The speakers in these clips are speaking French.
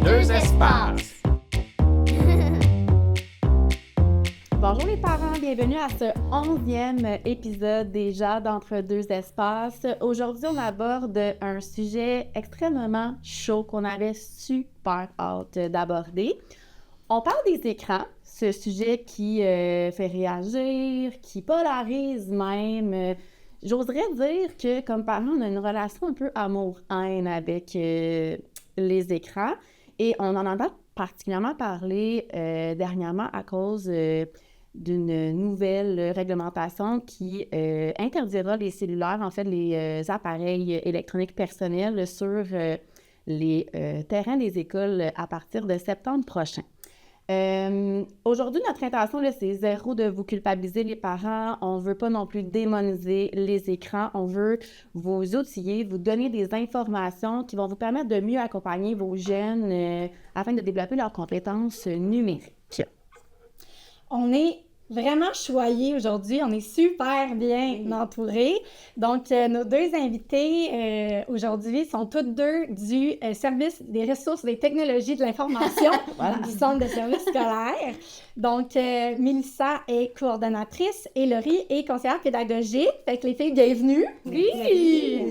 Deux espaces. Bonjour les parents, bienvenue à ce 11e épisode déjà d'Entre deux espaces. Aujourd'hui, on aborde un sujet extrêmement chaud qu'on avait super hâte d'aborder. On parle des écrans, ce sujet qui fait réagir, qui polarise même. J'oserais dire que comme parents, on a une relation un peu amour-haine avec les écrans et on en entend particulièrement parler dernièrement à cause d'une nouvelle réglementation qui interdira les cellulaires, en fait, les appareils électroniques personnels sur les terrains des écoles à partir de septembre prochain. Aujourd'hui, notre intention, là, c'est zéro de vous culpabiliser les parents. On ne veut pas non plus démoniser les écrans. On veut vous outiller, vous donner des informations qui vont vous permettre de mieux accompagner vos jeunes afin de développer leurs compétences numériques. On est vraiment choyés aujourd'hui. On est super bien entourés. Donc, nos deux invités aujourd'hui sont toutes deux du service des ressources des technologies de l'information du Centre de services scolaires. Donc, Mélissa est coordonnatrice et Laurie est conseillère pédagogique. Fait que les filles, bienvenue. Oui!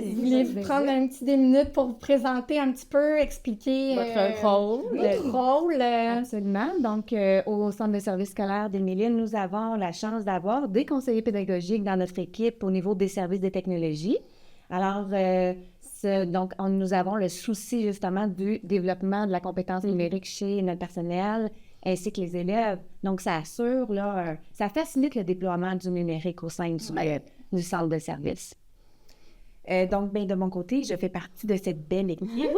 Vous voulez prendre un petit 2 minutes pour vous présenter un petit peu, expliquer Votre rôle. votre rôle. Absolument. Donc, au Centre de services scolaires d'Émilie, nous avons la chance d'avoir des conseillers pédagogiques dans notre équipe au niveau des services des technologies. Alors, nous avons le souci justement du développement de la compétence numérique chez notre personnel ainsi que les élèves. Donc, ça assure, ça facilite le déploiement du numérique au sein du centre de services. Donc, de mon côté, je fais partie de cette belle équipe.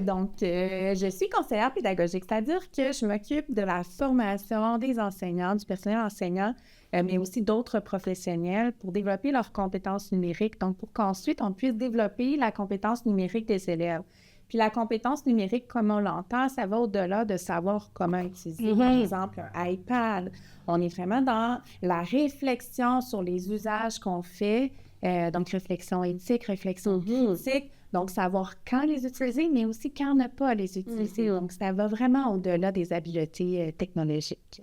Donc, je suis conseillère pédagogique, c'est-à-dire que je m'occupe de la formation des enseignants, du personnel enseignant, mais aussi d'autres professionnels pour développer leurs compétences numériques, donc pour qu'ensuite on puisse développer la compétence numérique des élèves. Puis la compétence numérique, comme on l'entend, ça va au-delà de savoir comment utiliser, par exemple, un iPad. On est vraiment dans la réflexion sur les usages qu'on fait, donc réflexion éthique, réflexion critique, donc savoir quand les utiliser, mais aussi quand ne pas les utiliser. Donc, ça va vraiment au-delà des habiletés technologiques.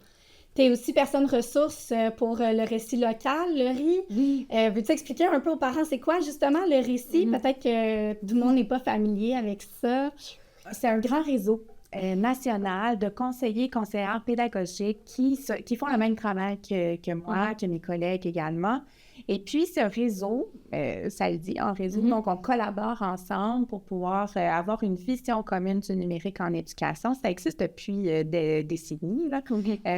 Tu es aussi personne ressource pour le récit local, Laurie. Oui. Veux-tu expliquer un peu aux parents c'est quoi justement le récit? Peut-être que tout le monde n'est pas familier avec ça. C'est un grand réseau national de conseillères pédagogiques qui font le même travail que moi, que mes collègues également. Et puis, ce réseau, ça le dit, en réseau, donc on collabore ensemble pour pouvoir avoir une vision commune du numérique en éducation. Ça existe depuis des décennies,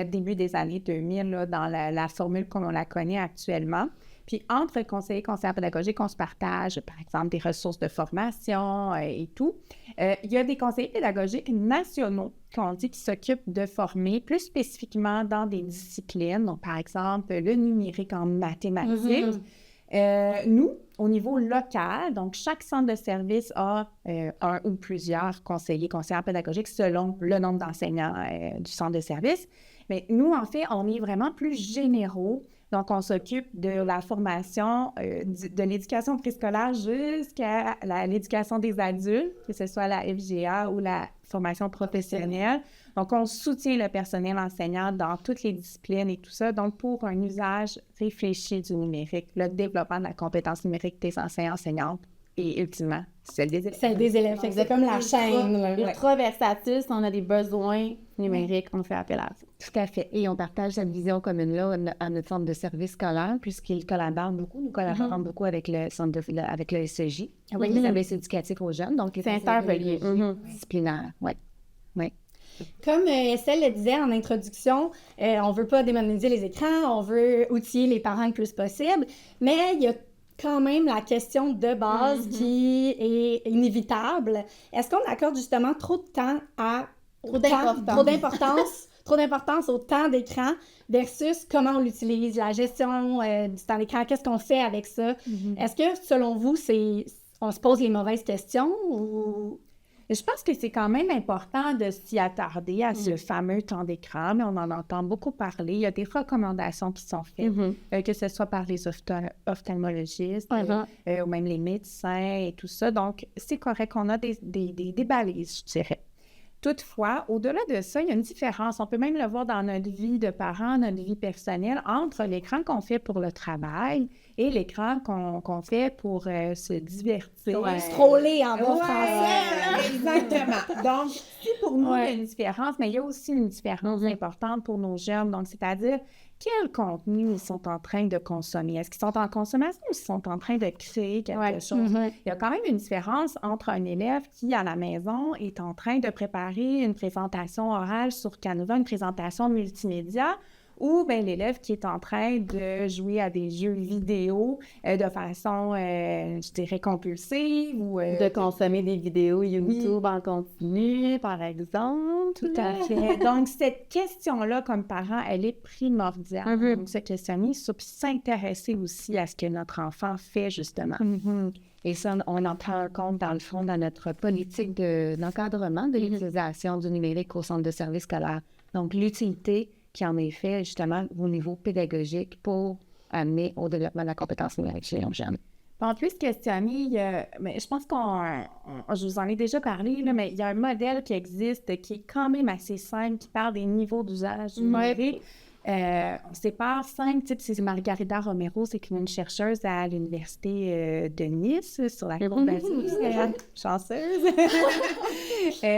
début des années 2000, dans la formule comme on la connaît actuellement. Puis, entre conseillères pédagogiques, on se partage, par exemple, des ressources de formation et tout. Il y a des conseillers pédagogiques nationaux qu'on dit qui s'occupent de former plus spécifiquement dans des disciplines, donc par exemple, le numérique en mathématiques. Nous, au niveau local, donc chaque centre de service a un ou plusieurs conseillères pédagogiques selon le nombre d'enseignants du centre de service. Mais nous, en fait, on est vraiment plus généraux. Donc, on s'occupe de la formation de l'éducation préscolaire jusqu'à l'éducation des adultes, que ce soit la FGA ou la formation professionnelle. Donc, on soutient le personnel enseignant dans toutes les disciplines et tout ça, donc pour un usage réfléchi du numérique, le développement de la compétence numérique des enseignants-enseignantes et ultimement, celle des élèves. Celle des élèves, c'est comme la chaîne. Ultra versatile, si on a des besoins numériques, on fait appel à ça. Tout à fait. Et on partage cette vision commune-là à notre centre de service scolaire, puisqu'ils collaborent beaucoup. Nous collaborons beaucoup avec le centre avec le SEJ, avec les services éducatifs aux jeunes. Donc, c'est interrelié. Disciplinaire, oui. Comme Estelle le disait en introduction, on veut pas démoniser les écrans, on veut outiller les parents le plus possible, mais il y a quand même la question de base qui est inévitable. Est-ce qu'on accorde justement trop de temps à trop d'importance au temps d'écran versus comment on l'utilise, la gestion du temps d'écran, qu'est-ce qu'on fait avec ça? Est-ce que, selon vous, on se pose les mauvaises questions ou... Je pense que c'est quand même important de s'y attarder à ce fameux temps d'écran, mais on en entend beaucoup parler. Il y a des recommandations qui sont faites, que ce soit par les ophtalmologistes ou même les médecins et tout ça. Donc, c'est correct qu'on a des balises, je dirais. Toutefois, au-delà de ça, il y a une différence. On peut même le voir dans notre vie de parents, notre vie personnelle, entre l'écran qu'on fait pour le travail et l'écran qu'on fait pour se divertir. Scroller en bon Ouais, français. exactement. Donc, si pour nous, il y a une différence, mais il y a aussi une différence importante pour nos jeunes. Donc, c'est-à-dire, quel contenu ils sont en train de consommer? Est-ce qu'ils sont en consommation ou ils sont en train de créer quelque chose? Il y a quand même une différence entre un élève qui, à la maison, est en train de préparer une présentation orale sur Canva, une présentation multimédia, ou bien l'élève qui est en train de jouer à des jeux vidéo de façon, je dirais, compulsive ou... De consommer des vidéos YouTube en continu, par exemple. Tout à fait. Donc, cette question-là, comme parent, elle est primordiale. Donc, se questionner sur puis s'intéresser aussi à ce que notre enfant fait, justement. Et ça, on en prend compte, dans le fond, dans notre politique d'encadrement de l'utilisation du numérique au centre de service scolaire. Donc, l'utilité qui en est fait, justement, au niveau pédagogique pour amener au développement de la compétence numérique chez les jeunes. On peut se questionner, mais je pense je vous en ai déjà parlé, là, mais il y a un modèle qui existe qui est quand même assez simple, qui parle des niveaux d'usage numérique. On sépare 5 types. C'est Margarida Romero, c'est une chercheuse à l'Université de Nice, sur la côte d'Azur. Chanceuse.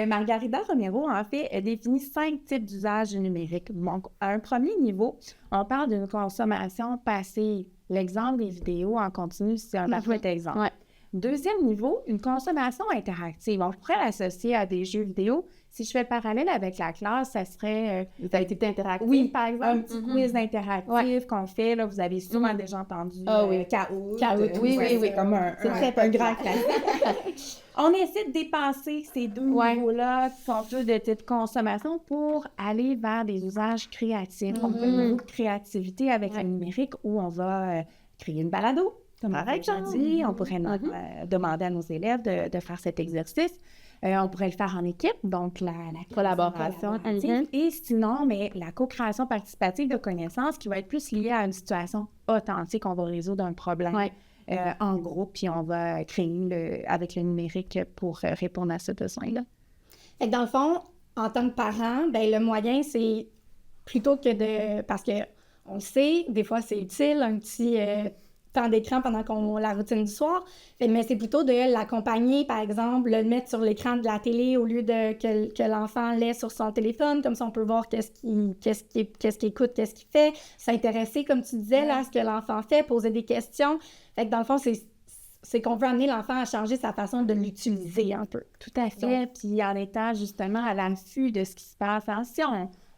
Margarida Romero, en fait, elle définit 5 types d'usage numérique. Donc, à un premier niveau, on parle d'une consommation passive. L'exemple des vidéos en continu, c'est un parfait exemple. Deuxième niveau, une consommation interactive. On pourrait l'associer à des jeux vidéo. Si je fais le parallèle avec la classe, ça serait... Des activités interactives, oui, par exemple. un petit quiz interactif qu'on fait. Là, vous avez sûrement déjà entendu Kahoot. Kahoot, Oui, c'est comme un grand classique. On essaie de dépasser ces deux niveaux-là qui sont plus de type consommation pour aller vers des usages créatifs. On fait beaucoup de créativité avec le numérique où on va créer une balado. Comme par exemple, on pourrait demander à nos élèves de faire cet exercice. On pourrait le faire en équipe, donc la collaboration active. Et sinon, mais la co-création participative de connaissances qui va être plus liée à une situation authentique. On va résoudre un problème en groupe, puis on va créer avec le numérique pour répondre à ce besoin-là. Fait que dans le fond, en tant que parent, ben le moyen, c'est plutôt que de... Parce que on le sait, des fois, c'est utile, un petit... temps d'écran pendant la routine du soir, mais c'est plutôt de l'accompagner, par exemple, le mettre sur l'écran de la télé au lieu de que l'enfant l'ait sur son téléphone, comme ça on peut voir qu'est-ce qu'il écoute, qu'est-ce qu'il fait, s'intéresser, comme tu disais, là, à ce que l'enfant fait, poser des questions. Fait que dans le fond, c'est qu'on veut amener l'enfant à changer sa façon de l'utiliser un peu. Tout à fait, puis en étant justement à l'affût de ce qui se passe. Alors, si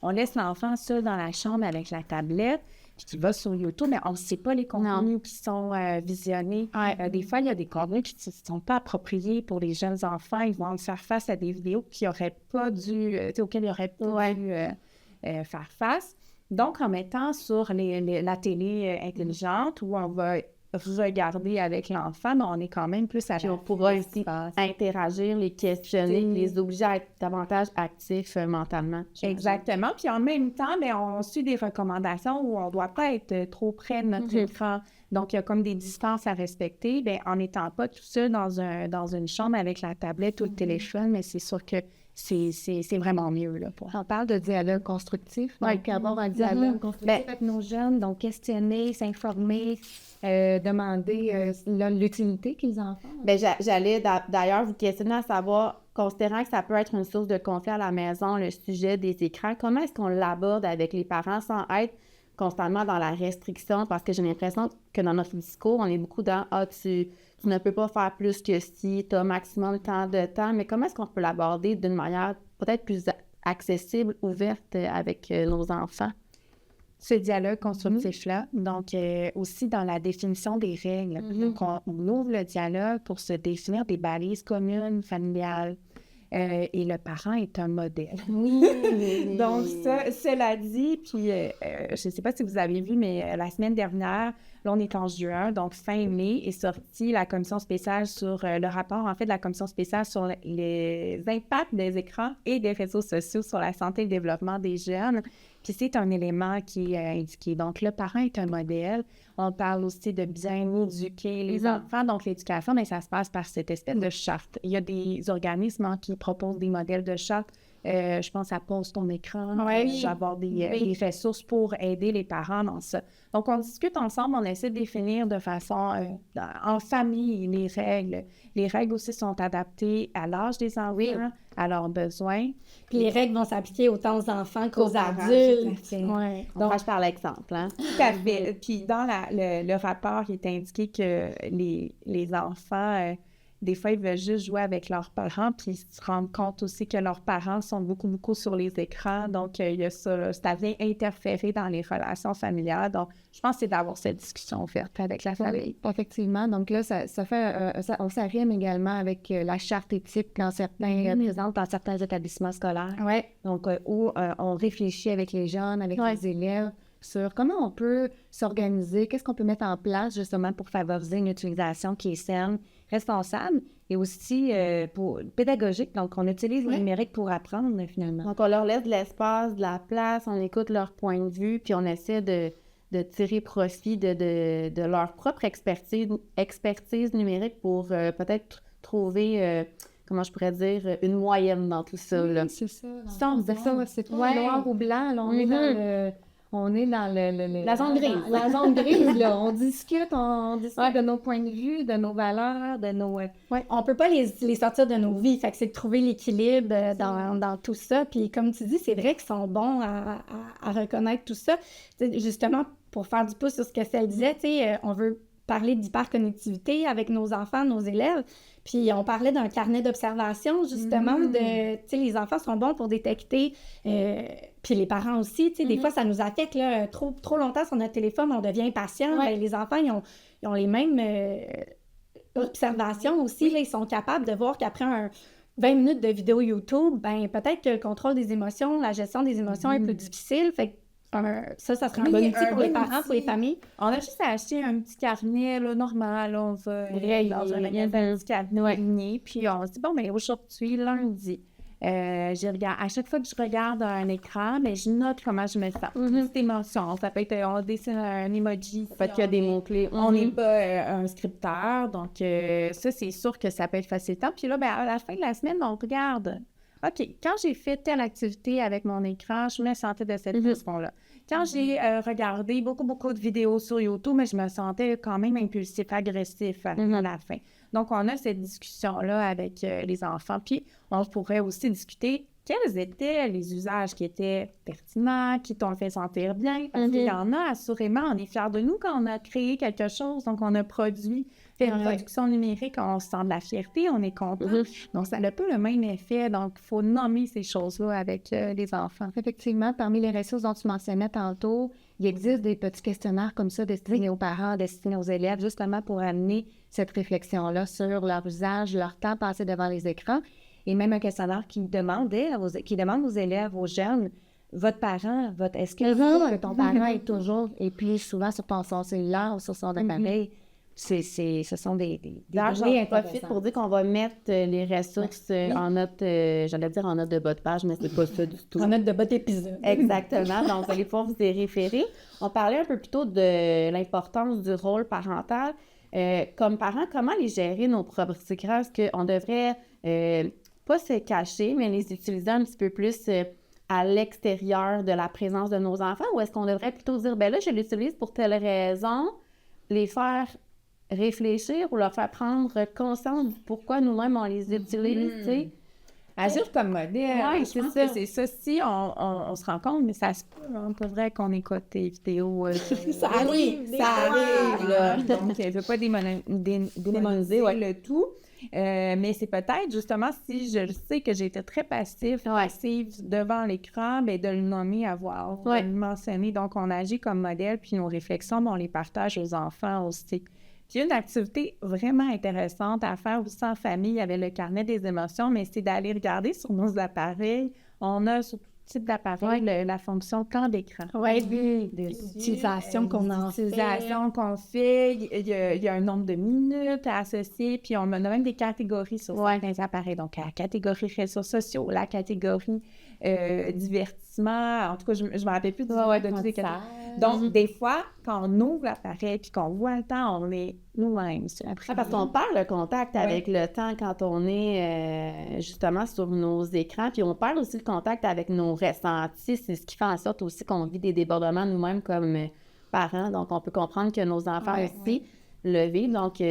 on laisse l'enfant seul dans la chambre avec la tablette, puis qui va sur YouTube, mais on ne sait pas les contenus qui sont visionnés. Des fois, il y a des contenus qui ne sont pas appropriés pour les jeunes enfants. Ils vont faire face à des vidéos auxquelles ils n'auraient pas dû faire face. Donc, en mettant sur la télé intelligente, où on va regarder avec l'enfant, mais on est quand même plus à Puis on pourra aussi interagir, les questionner, les obliger à être davantage actifs mentalement. Exactement. Puis en même temps, on suit des recommandations où on ne doit pas être trop près de notre écran. Donc, il y a comme des distances à respecter. En n'étant pas tout seul dans une chambre avec la tablette ou le téléphone, mais c'est sûr que c'est vraiment mieux. Là, On parle de dialogue constructif. Donc, avoir un dialogue constructif avec nos jeunes. Donc, questionner, s'informer, demander l'utilité qu'ils en font. J'allais d'ailleurs vous questionner à savoir, considérant que ça peut être une source de conflit à la maison, le sujet des écrans, comment est-ce qu'on l'aborde avec les parents sans être constamment dans la restriction? Parce que j'ai l'impression que dans notre discours, on est beaucoup dans « Ah, tu ne peux pas faire plus que si, tu as maximum tant de temps », mais comment est-ce qu'on peut l'aborder d'une manière peut-être plus accessible, ouverte avec nos enfants? Ce dialogue constructif-là, donc aussi dans la définition des règles. Donc, on ouvre le dialogue pour se définir des balises communes, familiales. Et le parent est un modèle. Donc, cela dit, puis je ne sais pas si vous avez vu, mais la semaine dernière, là, on est en juin, donc fin mai, est sortie la commission spéciale sur le rapport, en fait, de la commission spéciale sur les impacts des écrans et des réseaux sociaux sur la santé et le développement des jeunes. Puis c'est un élément qui est indiqué. Donc, le parent est un modèle. On parle aussi de bien éduquer les enfants. Donc, l'éducation, ça se passe par cette espèce de charte. Il y a des organismes qui proposent des modèles de charte Je pense à Pose ton écran. Ouais. Je vais avoir des ressources pour aider les parents dans ça. Donc, on discute ensemble, on essaie de définir de façon en famille les règles. Les règles aussi sont adaptées à l'âge des enfants, à leurs besoins. Puis les règles vont s'appliquer autant aux enfants qu'aux parents, adultes. tout à fait. Ouais. On marche par l'exemple, hein? Tout à fait. Puis dans le rapport, il est indiqué que les enfants, des fois, ils veulent juste jouer avec leurs parents, puis ils se rendent compte aussi que leurs parents sont beaucoup, beaucoup sur les écrans. Donc, il y a ça, là, ça vient interférer dans les relations familiales. Donc, je pense que c'est d'avoir cette discussion ouverte avec la famille. Effectivement. Donc là, ça rime également avec la charte éthique présente dans certains établissements scolaires. Ouais. Donc, où on réfléchit avec les jeunes, avec les élèves, sur comment on peut s'organiser, qu'est-ce qu'on peut mettre en place justement pour favoriser une utilisation qui est saine, responsable et aussi pédagogique. Donc, on utilise le numérique pour apprendre finalement. Donc, on leur laisse de l'espace, de la place, on écoute leur point de vue, puis on essaie de tirer profit de leur propre expertise numérique pour peut-être trouver, comment je pourrais dire, une moyenne dans tout ça. Là. C'est ça. C'est pas Ouais. noir ou blanc. Là, on est dans la zone grise. La zone grise, là. On discute de nos points de vue, de nos valeurs, de nos... Ouais, on peut pas les sortir de nos vies. Fait que c'est de trouver l'équilibre dans tout ça. Puis comme tu dis, c'est vrai qu'ils sont bons à reconnaître tout ça. T'sais, justement, pour faire du pouce sur ce que Celle disait, on veut parler d'hyperconnectivité avec nos enfants, nos élèves. Puis on parlait d'un carnet d'observation, justement, les enfants sont bons pour détecter, puis les parents aussi, des fois, ça nous affecte, là, trop longtemps sur notre téléphone, on devient impatient. Ouais. Ben, les enfants, ils ont les mêmes observations aussi, là, ils sont capables de voir qu'après 20 minutes de vidéo YouTube, ben peut-être que le contrôle des émotions, la gestion des émotions est plus difficile, fait que ça serait un bon outil pour les parents, pour les familles. On a juste à acheter un petit carnet là, normal. On va dans un magasin, un petit carnet, puis on se dit, bon, mais aujourd'hui, lundi, à chaque fois que je regarde un écran, mais je note comment je me sens. Une petite émotion. Ça peut être, on dessine un emoji. Ça peut être qu'il y a des mots-clés. On n'est pas un scripteur, donc ça, c'est sûr que ça peut être facilitant. Puis là, ben, à la fin de la semaine, on regarde. OK, quand j'ai fait telle activité avec mon écran, je me sentais de cette façon-là. Quand j'ai regardé beaucoup de vidéos sur YouTube, mais je me sentais quand même impulsif, agressif à la fin. Donc, on a cette discussion-là avec les enfants. Puis, on pourrait aussi discuter quels étaient les usages qui étaient pertinents, qui t'ont fait sentir bien. Parce qu'il y en a, assurément, on est fiers de nous quand on a créé quelque chose, donc on a fait une production numérique, on sent de la fierté, on est content. Donc, ça n'a pas le même effet. Donc, il faut nommer ces choses-là avec les enfants. Effectivement, parmi les ressources dont tu mentionnais tantôt, il existe des petits questionnaires comme ça destinés aux parents, destinés aux élèves, justement pour amener cette réflexion-là sur leur usage, leur temps passé devant les écrans. Et même un questionnaire qui demande aux élèves, aux jeunes, est-ce que ton parent est toujours, et puis souvent sur son cellulaire ou sur son appareil, ce sont des D'ailleurs, j'en profite pour dire qu'on va mettre les ressources en note, j'allais dire en note de bas de page, mais c'est pas ça du tout. En note de bas d'épisode. Exactement, donc vous allez pouvoir vous y référer. On parlait un peu plus tôt de l'importance du rôle parental. Comme parents, comment les gérer nos propres écrans? Est-ce qu'on devrait pas se cacher, mais les utiliser un petit peu plus à l'extérieur de la présence de nos enfants? Ou est-ce qu'on devrait plutôt dire, ben là, je l'utilise pour telle raison, les faire réfléchir ou leur faire prendre conscience de pourquoi nous-mêmes on les utilise, tu sais? Agir comme modèle. Oui, c'est ça. C'est ça. Si on se rend compte, mais ça se peut, hein, pas vrai qu'on écoute des vidéos. Ça arrive, là. Donc, je ne veux pas démoniser le tout. Mais c'est peut-être, justement, si je sais que j'ai été très passive devant l'écran, bien, de le nommer à voix haute, de le mentionner. Donc, on agit comme modèle, puis nos réflexions, on les partage aux enfants aussi. Puis une activité vraiment intéressante à faire aussi en famille, il y avait le carnet des émotions, mais c'est d'aller regarder sur nos appareils. On a sur tout type d'appareil la fonction temps d'écran. Oui, l'utilisation qu'on en fait. L'utilisation qu'on fait, il y a un nombre de minutes à associer, puis on a même des catégories sur certains appareils. Donc, la catégorie réseaux sociaux, la catégorie divertissement, en tout cas, je ne me rappelle plus de toutes les catégories. Donc, des fois, quand on ouvre l'appareil puis qu'on voit le temps, on est nous-mêmes. Parce qu'on perd le contact avec le temps quand on est justement sur nos écrans, puis on perd aussi le contact avec nos ressentis. C'est ce qui fait en sorte aussi qu'on vit des débordements nous-mêmes comme parents. Donc, on peut comprendre que nos enfants aussi le vivent. Donc,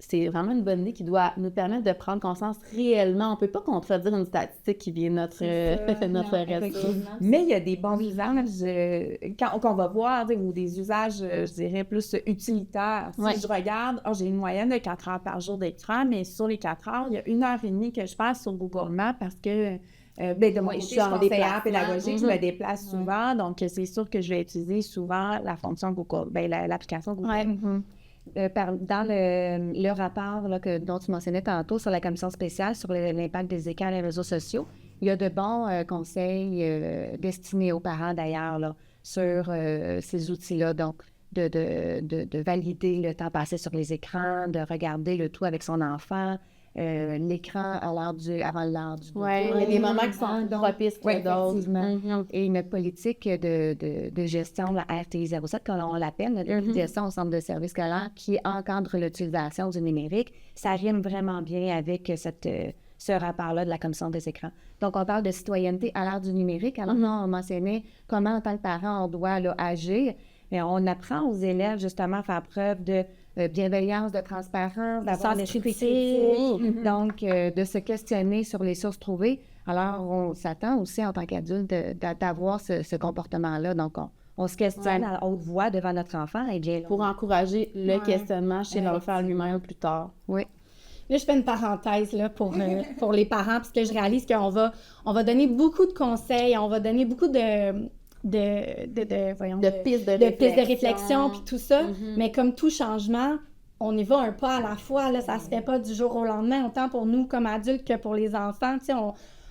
c'est vraiment une bonne idée qui doit nous permettre de prendre conscience réellement. On ne peut pas contredire une statistique qui vient de notre réseau. Mais il y a des bons usages qu'on va voir, ou des usages, je dirais, plus utilitaires. Si je regarde, j'ai une moyenne de 4 heures par jour d'écran, mais sur les 4 heures, il y a 1h30 que je passe sur Google Maps parce que de mon côté, je suis conseillère pédagogique, je me déplace souvent, donc c'est sûr que je vais utiliser souvent la fonction Google, l'application Google. Dans le rapport dont tu mentionnais tantôt sur la commission spéciale sur l'impact des écrans et les réseaux sociaux, il y a de bons conseils destinés aux parents d'ailleurs là, sur ces outils-là. Donc, de valider le temps passé sur les écrans, de regarder le tout avec son enfant, l'écran avant l'heure du Oui, il y a des moments qui sont propices pour d'autres. Et une politique de gestion, la RTI 07, comme on l'appelle, notre gestion au centre de service scolaire, qui encadre l'utilisation du numérique, ça rime vraiment bien avec ce rapport-là de la commission des écrans. Donc, on parle de citoyenneté à l'ère du numérique. Alors, on mentionnait comment, en tant que parent, on doit agir. Mais on apprend aux élèves, justement, à faire preuve de bienveillance, de transparence, d'avoir l'esprit critique, donc de se questionner sur les sources trouvées. Alors, on s'attend aussi, en tant qu'adulte, d'avoir ce comportement-là. Donc, on se questionne à haute voix devant notre enfant. Et bien, pour encourager le questionnement chez l'enfant lui-même plus tard. Oui. Là, je fais une parenthèse là, pour les parents, parce que je réalise qu'on va donner beaucoup de conseils, on va donner beaucoup de pistes de réflexion, puis tout ça. Mais comme tout changement, on y va un pas à la fois. Là, ça se fait pas du jour au lendemain, autant pour nous comme adultes que pour les enfants. Tu sais,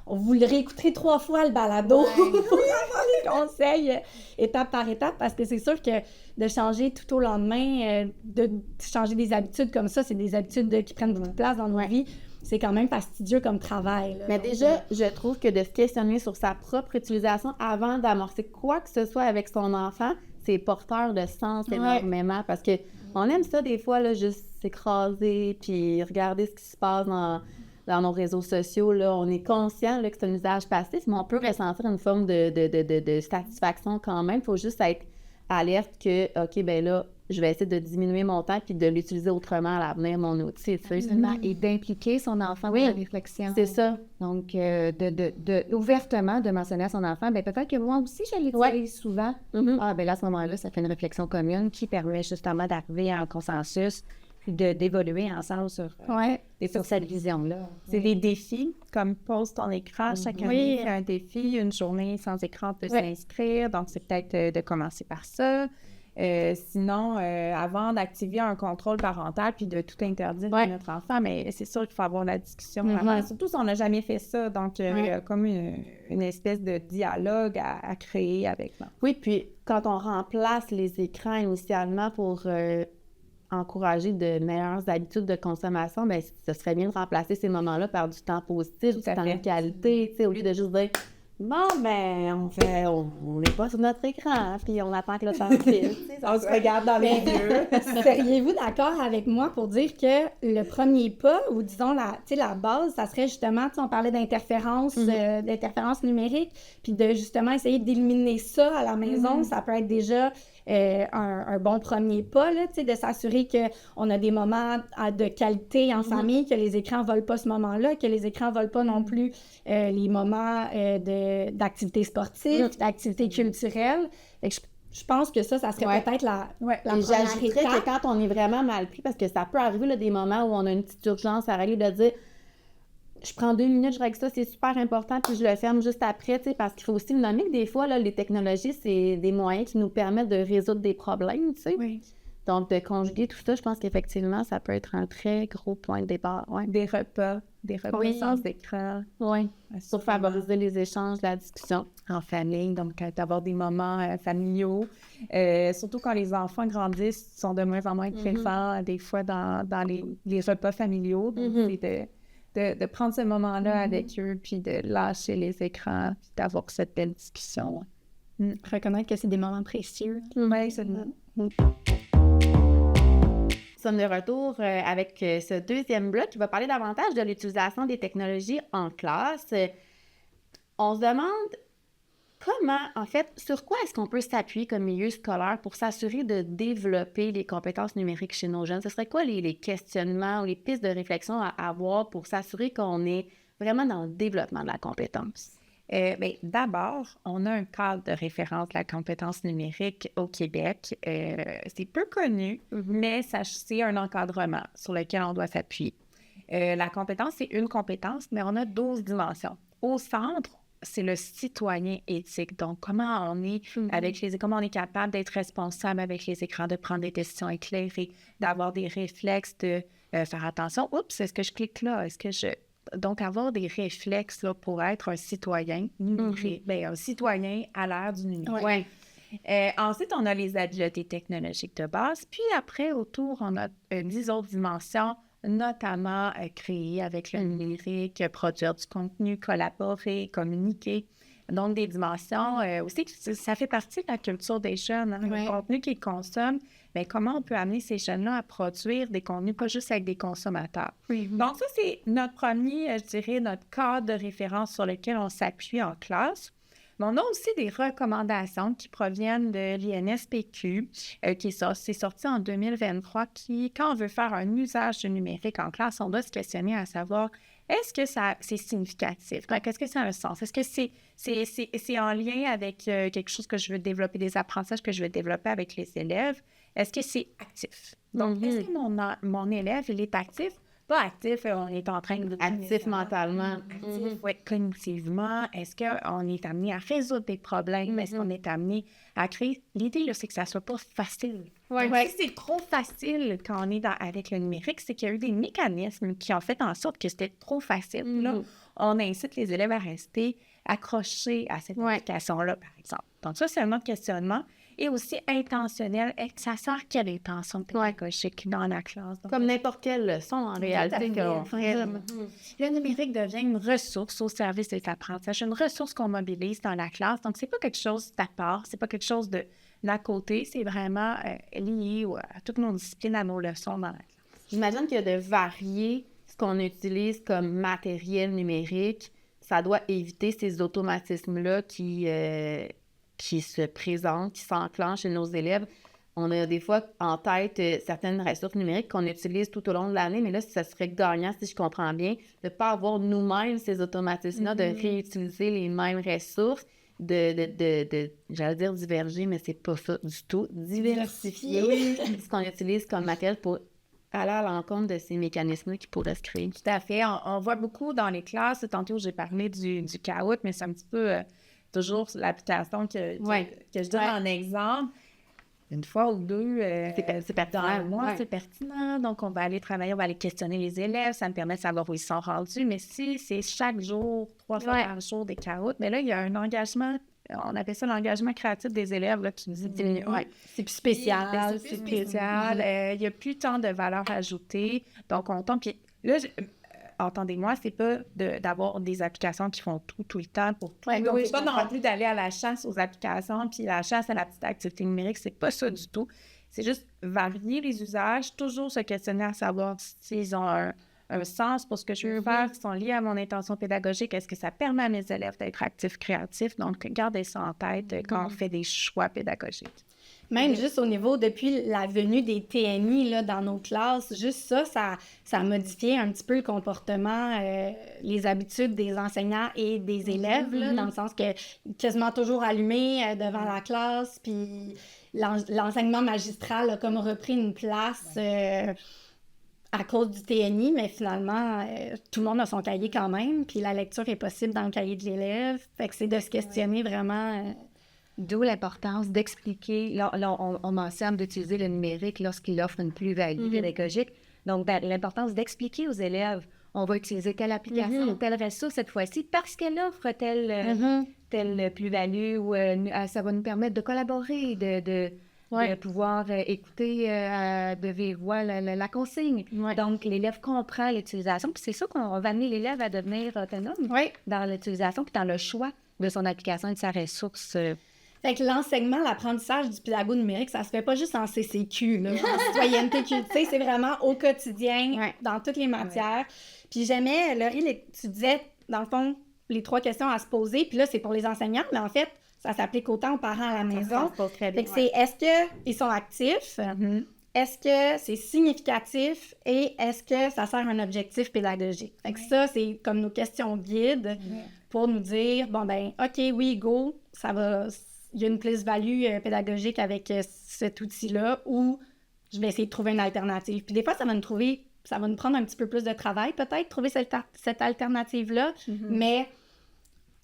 vous le réécouterez 3 fois le balado pour avoir les conseils étape par étape, parce que c'est sûr que de changer tout au lendemain, de changer des habitudes comme ça, c'est des habitudes qui prennent beaucoup de place dans nos vies. C'est quand même fastidieux comme travail. Là. Mais déjà, je trouve que de se questionner sur sa propre utilisation avant d'amorcer quoi que ce soit avec son enfant, c'est porteur de sens énormément. Parce que on aime ça des fois, là, juste s'écraser puis regarder ce qui se passe dans nos réseaux sociaux. Là. On est conscient là, que c'est un usage passif, mais on peut ressentir une forme de satisfaction quand même. Il faut juste être alerte que, OK, ben là, je vais essayer de diminuer mon temps puis de l'utiliser autrement à l'avenir, mon outil, tu sais. Et d'impliquer son enfant dans la réflexion. C'est ça. Donc, ouvertement de mentionner à son enfant, bien peut-être que moi aussi, je l'utilise souvent. Ah, bien là, à ce moment-là, ça fait une réflexion commune qui permet justement d'arriver à un consensus puis d'évoluer ensemble sur cette vision-là. C'est des défis, comme pose ton écran. Chaque année, c'est un défi, une journée sans écran peut s'inscrire. Donc, c'est peut-être de commencer par ça. Sinon, avant d'activer un contrôle parental puis de tout interdire à notre enfant, mais c'est sûr qu'il faut avoir la discussion. Surtout si on n'a jamais fait ça. Donc, il y a comme une espèce de dialogue à créer avec l'enfant. Oui, puis quand on remplace les écrans initialement pour encourager de meilleures habitudes de consommation, bien, ce serait bien de remplacer ces moments-là par du temps positif, du temps de qualité, tu sais, au lieu de juste dire bon, ben, on n'est pas sur notre écran, puis on attend que le temps file. On se regarde dans les yeux. Seriez-vous d'accord avec moi pour dire que le premier pas, ou disons la base, ça serait justement, on parlait d'interférence numérique, puis de justement essayer d'éliminer ça à la maison, ça peut être déjà un bon premier pas, là, de s'assurer qu'on a des moments de qualité en famille, que les écrans ne volent pas ce moment-là, que les écrans ne volent pas non plus les moments d'activités sportives, d'activités culturelles. Fait que je pense que ça serait peut-être la première étape. Que quand on est vraiment mal pris, parce que ça peut arriver là, des moments où on a une petite urgence à régler, de dire je prends 2 minutes, je règle ça, c'est super important, puis je le ferme juste après, tu sais, parce qu'il faut aussi le nommer que des fois, là, les technologies, c'est des moyens qui nous permettent de résoudre des problèmes, tu sais. Oui. Donc, de conjuguer tout ça, je pense qu'effectivement, ça peut être un très gros point de départ. Ouais. Des repas sans écran. Oui, pour favoriser les échanges, la discussion. En famille, donc d'avoir des moments familiaux. Surtout quand les enfants grandissent, ils sont de moins en moins présents, des fois, dans les repas familiaux. Donc, c'est de prendre ce moment-là avec eux, puis de lâcher les écrans, puis d'avoir cette belle discussion. reconnaître que c'est des moments précieux. Oui, c'est ça. Nous sommes de retour avec ce deuxième bloc qui va parler davantage de l'utilisation des technologies en classe. On se demande comment, en fait, sur quoi est-ce qu'on peut s'appuyer comme milieu scolaire pour s'assurer de développer les compétences numériques chez nos jeunes? Ce serait quoi les questionnements ou les pistes de réflexion à avoir pour s'assurer qu'on est vraiment dans le développement de la compétence? Bien, d'abord, on a un cadre de référence de la compétence numérique au Québec. C'est peu connu, mais c'est un encadrement sur lequel on doit s'appuyer. La compétence, c'est une compétence, mais on a 12 dimensions. Au centre, c'est le citoyen éthique. Donc, comment on est comment on est capable d'être responsable avec les écrans, de prendre des décisions éclairées, d'avoir des réflexes, de faire attention. Oups, est-ce que je clique là? Donc, avoir des réflexes là, pour être un citoyen numérique, un citoyen à l'ère du numérique. Ouais. Ensuite, on a les habiletés technologiques de base. Puis après, autour, on a 10 autres dimensions, notamment créer avec le numérique, produire du contenu, collaborer, communiquer. Donc, des dimensions aussi, ça fait partie de la culture des jeunes. Hein, le contenu qu'ils consomment, mais comment on peut amener ces jeunes-là à produire des contenus, pas juste avec des consommateurs. Donc, ça, c'est notre premier, je dirais, notre cadre de référence sur lequel on s'appuie en classe. Mais on a aussi des recommandations qui proviennent de l'INSPQ, c'est sorti en 2023, qui, quand on veut faire un usage du numérique en classe, on doit se questionner à savoir, est-ce que c'est significatif? Donc, est-ce que ça a un sens? Est-ce que c'est en lien avec quelque chose que je veux développer, des apprentissages que je veux développer avec les élèves? Est-ce que c'est actif? Donc, est-ce que mon élève, il est actif? Pas actif, on est en train de... Actif mentalement. Actif, oui, cognitivement. Est-ce qu'on est amené à résoudre des problèmes? Est-ce qu'on est amené à créer... L'idée, là, c'est que ça ne soit pas facile. Si c'est trop facile quand on est avec le numérique, c'est qu'il y a eu des mécanismes qui ont fait en sorte que c'était trop facile. Là, on incite les élèves à rester accrochés à cette application-là, par exemple. Donc ça, c'est un autre questionnement. Et aussi intentionnel. Et ça sert quelle intention pédagogique dans la classe? Donc, comme n'importe quelle leçon, en réalité. Le numérique devient une ressource au service des apprentissages, une ressource qu'on mobilise dans la classe. Donc, c'est pas quelque chose d'à part, c'est pas quelque chose d'à côté, c'est vraiment lié à toutes nos disciplines, à nos leçons dans la classe. J'imagine que de varier ce qu'on utilise comme matériel numérique, ça doit éviter ces automatismes-là qui se présentent, qui s'enclenchent chez nos élèves. On a des fois en tête certaines ressources numériques qu'on utilise tout au long de l'année, mais là, ça serait gagnant, si je comprends bien, de ne pas avoir nous-mêmes ces automatismes-là, de réutiliser les mêmes ressources, j'allais dire diverger, mais c'est pas ça du tout, diversifier ce qu'on utilise comme matériel pour aller à l'encontre de ces mécanismes-là qui pourraient se créer. Tout à fait. On voit beaucoup dans les classes, tantôt j'ai parlé du Kahoot, mais c'est un petit peu... toujours l'application que je donne en exemple. Une fois ou deux, c'est pertinent. Dans un mois, c'est pertinent. Donc, on va aller travailler, on va aller questionner les élèves. Ça me permet de savoir où ils sont rendus. Mais si c'est chaque jour, 3 fois par jour des Kahoot, mais là, il y a un engagement, on appelle ça l'engagement créatif des élèves là, qui nous dit c'est plus spécial. C'est plus spécial. Il n'y a plus tant de valeur ajoutée. Donc, on tombe. Puis là, entendez-moi, c'est pas d'avoir des applications qui font tout le temps pour tout. Donc, c'est pas non plus d'aller à la chasse aux applications, puis la chasse à la petite activité numérique, c'est pas ça du tout. C'est juste varier les usages, toujours se questionner à savoir s'ils ont un sens pour ce que je veux faire, s'ils sont liés à mon intention pédagogique, est-ce que ça permet à mes élèves d'être actifs, créatifs. Donc, gardez ça en tête quand on fait des choix pédagogiques. Même juste au niveau, depuis la venue des TNI là, dans nos classes, juste ça a modifié un petit peu le comportement, les habitudes des enseignants et des élèves, là, dans le sens que quasiment toujours allumé devant la classe, puis l'enseignement magistral a comme repris une place à cause du TNI, mais finalement, tout le monde a son cahier quand même, puis la lecture est possible dans le cahier de l'élève, fait que c'est de se questionner vraiment... D'où l'importance d'expliquer, là on mentionne d'utiliser le numérique lorsqu'il offre une plus-value pédagogique. Donc, l'importance d'expliquer aux élèves, on va utiliser telle application ou telle ressource cette fois-ci parce qu'elle offre telle plus-value ou ça va nous permettre de collaborer, de pouvoir écouter de vive voix la consigne. Donc, l'élève comprend l'utilisation. Puis c'est ça qu'on va amener l'élève à devenir autonome dans l'utilisation puis dans le choix de son application et de sa ressource. Fait que l'enseignement, l'apprentissage du pédago numérique, ça se fait pas juste en CCQ, là, en citoyenneté QT, c'est vraiment au quotidien, dans toutes les matières. Puis j'aimais, Laurie, tu disais, dans le fond, les 3 questions à se poser, puis là, c'est pour les enseignants, mais en fait, ça s'applique autant aux parents à la maison. Fait que c'est, est-ce qu'ils sont actifs? Est-ce que c'est significatif? Et est-ce que ça sert à un objectif pédagogique? Fait que ça, c'est comme nos questions guides pour nous dire, bon, ben, OK, oui, go, ça va... Il y a une plus-value pédagogique avec cet outil-là, ou je vais essayer de trouver une alternative. Puis des fois, ça va nous prendre un petit peu plus de travail, peut-être, trouver cette alternative-là, mais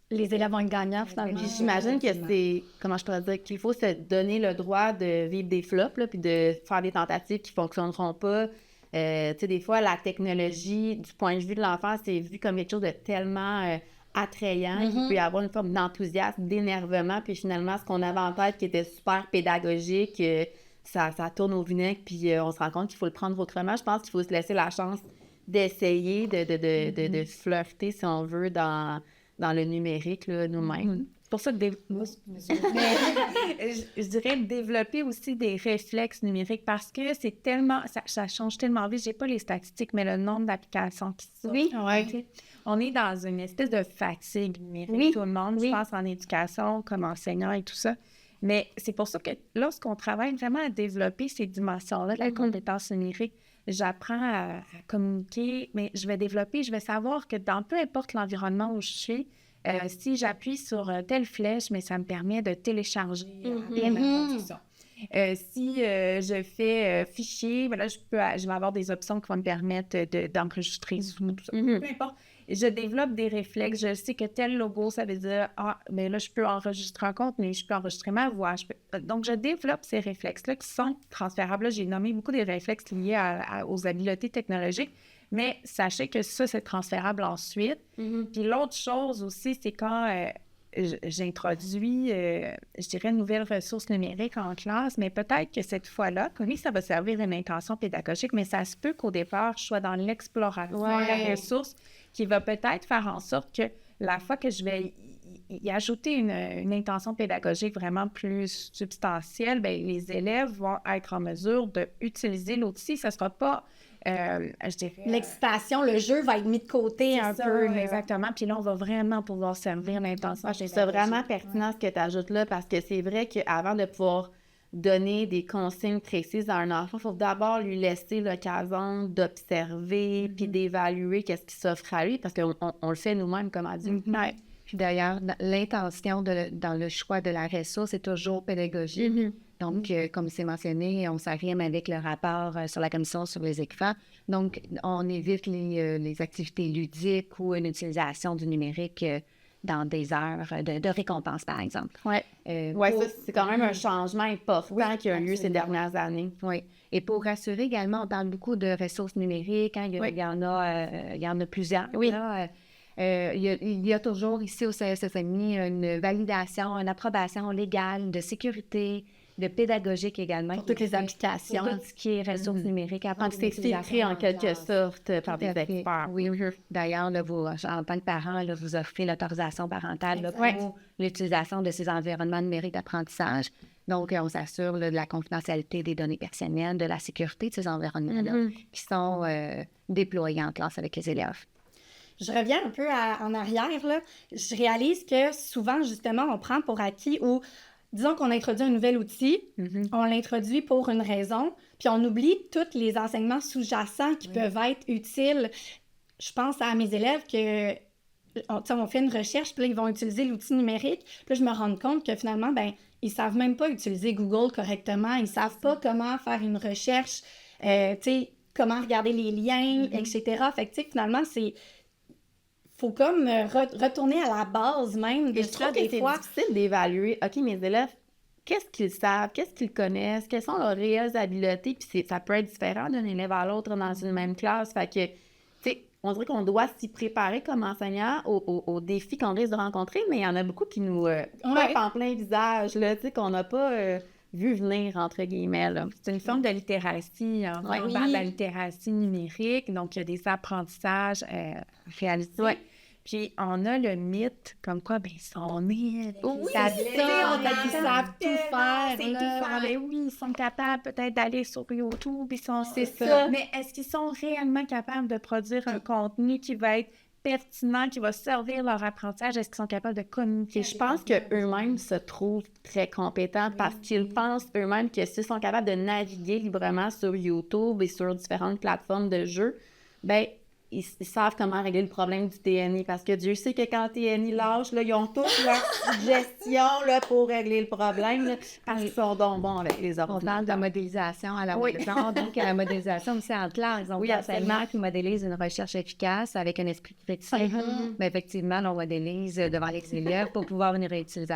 les élèves vont être gagnants, finalement. Puis j'imagine que c'est, comment je pourrais dire, qu'il faut se donner le droit de vivre des flops, là, puis de faire des tentatives qui ne fonctionneront pas. Tu sais, des fois, la technologie, du point de vue de l'enfant, c'est vu comme quelque chose de tellement... attrayant, il peut y avoir une forme d'enthousiasme, d'énervement, puis finalement, ce qu'on avait en tête qui était super pédagogique, ça tourne au vinaigre, puis on se rend compte qu'il faut le prendre autrement. Je pense qu'il faut se laisser la chance d'essayer de flirter, si on veut, dans le numérique, là, nous-mêmes. C'est pour ça que je dirais développer aussi des réflexes numériques parce que c'est tellement, ça change tellement vite. J'ai pas les statistiques, mais le nombre d'applications qui sortent. Oui, on est dans une espèce de fatigue numérique, tout le monde, je pense, en éducation, comme enseignant et tout ça. Mais c'est pour ça que lorsqu'on travaille vraiment à développer ces dimensions-là, la compétence numérique, j'apprends à communiquer, mais je vais savoir que dans peu importe l'environnement où je suis, si j'appuie sur telle flèche, mais ça me permet de télécharger l'information. Si je fais fichier, ben là, je vais avoir des options qui vont me permettre d'enregistrer tout ça. Peu importe. Je développe des réflexes. Je sais que tel logo, ça veut dire mais là, je peux enregistrer un contenu, je peux enregistrer ma voix. Donc, je développe ces réflexes-là qui sont transférables. Là, j'ai nommé beaucoup des réflexes liés aux habiletés technologiques. Mais sachez que ça, c'est transférable ensuite. Puis l'autre chose aussi, c'est quand j'introduis, je dirais, une nouvelle ressource numérique en classe, mais peut-être que cette fois-là, oui, ça va servir à une intention pédagogique, mais ça se peut qu'au départ, je sois dans l'exploration de la ressource qui va peut-être faire en sorte que la fois que je vais y ajouter une intention pédagogique vraiment plus substantielle, bien, les élèves vont être en mesure d'utiliser l'outil. Ça ne sera pas... je dirais... L'excitation, le jeu va être mis de côté un peu. Exactement. Puis là, on va vraiment pouvoir servir l'intention. Je trouve ça vraiment pertinent ce que tu ajoutes là, parce que c'est vrai qu'avant de pouvoir donner des consignes précises à un enfant, il faut d'abord lui laisser l'occasion d'observer puis d'évaluer qu'est-ce qui s'offre à lui, parce qu'on le fait nous-mêmes comme adultes. Puis d'ailleurs, l'intention dans le choix de la ressource est toujours pédagogique. Donc, comme c'est mentionné, on s'arrime avec le rapport sur la commission sur les écrans. Donc, on évite les activités ludiques ou une utilisation du numérique dans des heures de récompense, par exemple. Ça, c'est quand même un changement important qui a eu lieu ces dernières années. Oui. Et pour rassurer également, on parle beaucoup de ressources numériques. Hein, il y en a plusieurs. Oui. Là, il y a toujours ici au CSSMI une validation, une approbation légale de sécurité, de pédagogique également. Pour toutes les applications. Pour tout ce qui est ressources numériques. Donc, c'est filtré en quelque sorte par des experts. Oui. D'ailleurs, là, vous, en tant que parent, là, vous offrez l'autorisation parentale là, pour l'utilisation de ces environnements numériques d'apprentissage. Donc, on s'assure là, de la confidentialité des données personnelles, de la sécurité de ces environnements-là qui sont déployés en classe avec les élèves. Je reviens un peu en arrière, là. Je réalise que souvent, justement, on prend pour acquis ou, disons qu'on introduit un nouvel outil, on l'introduit pour une raison, puis on oublie tous les enseignements sous-jacents qui peuvent être utiles. Je pense à mes élèves que, on fait une recherche, puis là, ils vont utiliser l'outil numérique, puis là, je me rends compte que finalement, ben ils savent même pas utiliser Google correctement, ils savent pas comment faire une recherche, tu sais, comment regarder les liens, etc. Fait que, tu sais, finalement, faut comme retourner à la base même de je trouve que c'est difficile d'évaluer, OK, mes élèves, qu'est-ce qu'ils savent, qu'est-ce qu'ils connaissent, quelles sont leurs réelles habiletés, puis ça peut être différent d'un élève à l'autre dans une même classe. Fait que, tu sais, on dirait qu'on doit s'y préparer comme enseignant aux défis qu'on risque de rencontrer, mais il y en a beaucoup qui nous tapent en plein visage, là, tu sais, qu'on n'a pas vu venir, entre guillemets, là. C'est une forme de littératie, on parle de la littératie numérique, donc il y a des apprentissages réalisés. Puis on a le mythe comme quoi, ben, ils sont nés avec Oui, les ça, tablettes, ils savent tout faire, c'est là. tout faire. Ben oui, ils sont capables peut-être d'aller sur YouTube, ils sont... C'est ça. Mais est-ce qu'ils sont réellement capables de produire un contenu qui va être pertinent, qui va servir leur apprentissage? Est-ce qu'ils sont capables de communiquer? Et je pense qu'eux-mêmes se trouvent très compétents parce qu'ils pensent eux-mêmes que s'ils sont capables de naviguer librement sur YouTube et sur différentes plateformes de jeux, ben ils savent comment régler le problème du TNI parce que Dieu sait que quand le TNI lâche, là, ils ont toute leur suggestion là, pour régler le problème là, parce qu'ils sont donc bons avec les On parle ordinateurs. de modélisation à la Oui. maison, donc la modélisation aussi en classe. Donc, Oui, oui, absolument. enseignement qui modélise une recherche efficace avec un esprit critique. Mais effectivement, on modélise devant les élèves pour pouvoir venir réutiliser,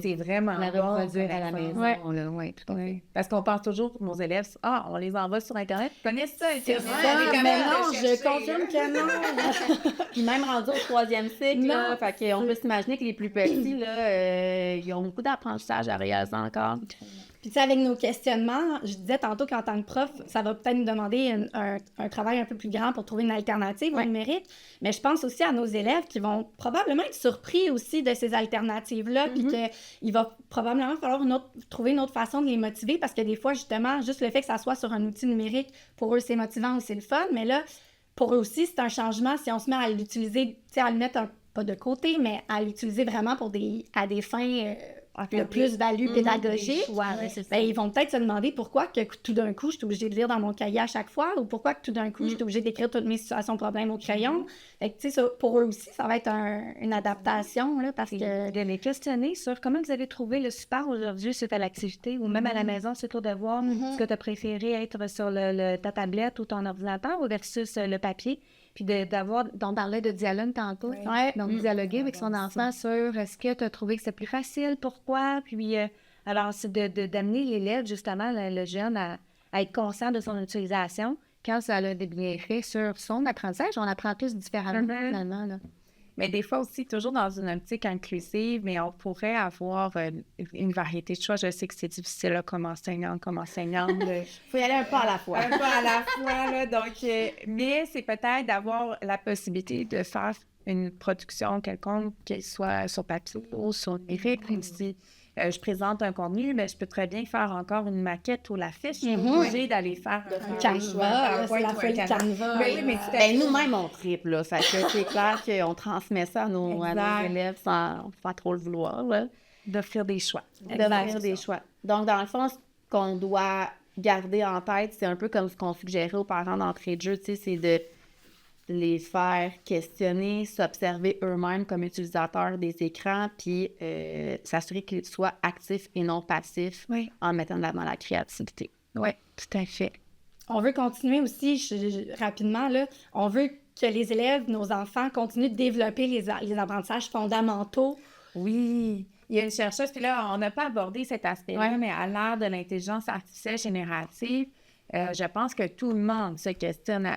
C'est vraiment la bon, reproduire à la vraiment. maison. Ouais. Oui, tout à fait. Parce qu'on pense toujours pour nos élèves, on les envoie sur Internet, ils connaissent ça, C'est Internet. ça, ils mais connaissent non, de je chercher, confirme là. que non. Puis même rendu au 3e cycle, là, Non. fait qu'on peut s'imaginer que les plus petits, là, ils ont beaucoup d'apprentissage à réaliser encore. Puis, tu sais, avec nos questionnements, je disais tantôt qu'en tant que prof, ça va peut-être nous demander un travail un peu plus grand pour trouver une alternative au numérique. Mais je pense aussi à nos élèves qui vont probablement être surpris aussi de ces alternatives-là, puis qu'il va probablement falloir trouver une autre façon de les motiver parce que des fois, justement, juste le fait que ça soit sur un outil numérique, pour eux, c'est motivant ou c'est le fun. Mais là, pour eux aussi, c'est un changement si on se met à l'utiliser, tu sais, à le mettre pas de côté, mais à l'utiliser vraiment à des fins de plus-value pédagogique. Ben, ils vont peut-être se demander pourquoi que tout d'un coup, je suis obligée de lire dans mon cahier à chaque fois ou pourquoi que tout d'un coup, je suis obligée d'écrire toutes mes situations problèmes au crayon. Fait que, tu sais, ça, pour eux aussi, ça va être une adaptation, là, parce que... De les questionner sur comment vous avez trouvé le support aujourd'hui suite à l'activité ou même à la maison suite au devoir. Est-ce que tu as préféré être sur ta tablette ou ton ordinateur ou versus le papier? Puis d'on parlait de dialogue tantôt. Ouais. Donc, dialoguer avec son enfant sur est-ce que tu as trouvé que c'était plus facile, pourquoi? Puis, alors, c'est d'amener l'élève, justement, le jeune, à être conscient de son utilisation quand ça a des bienfaits sur son apprentissage. On apprend tous différemment, finalement, là. Mais des fois aussi, toujours dans une optique inclusive, mais on pourrait avoir une variété de choix. Je sais que c'est difficile là, comme enseignante. Il faut y aller un pas à la fois. Un peu à la fois, là. Donc, mais c'est peut-être d'avoir la possibilité de faire une production quelconque, qu'elle soit sur papier ou sur numérique. Si je présente un contenu, mais je peux très bien faire encore une maquette ou l'affiche. Je suis obligée d'aller faire Un Canva, c'est la folie Canva. Oui, mais Ben, nous-mêmes, on triple, là. Fait que c'est clair qu'on transmet ça à nos élèves sans trop le vouloir, là. d'offrir des choix. D'offrir des choix. Donc, dans le fond, ce qu'on doit garder en tête, c'est un peu comme ce qu'on suggérait aux parents d'entrée de jeu, tu sais, c'est de les faire questionner, s'observer eux-mêmes comme utilisateurs des écrans, puis s'assurer qu'ils soient actifs et non passifs en mettant de l'avant la créativité. Oui, tout à fait. On veut continuer aussi, rapidement, là, on veut que les élèves, nos enfants, continuent de développer les apprentissages fondamentaux. Oui, il y a une chercheuse, puis là, on n'a pas abordé cet aspect-là, mais à l'ère de l'intelligence artificielle générative, je pense que tout le monde se questionne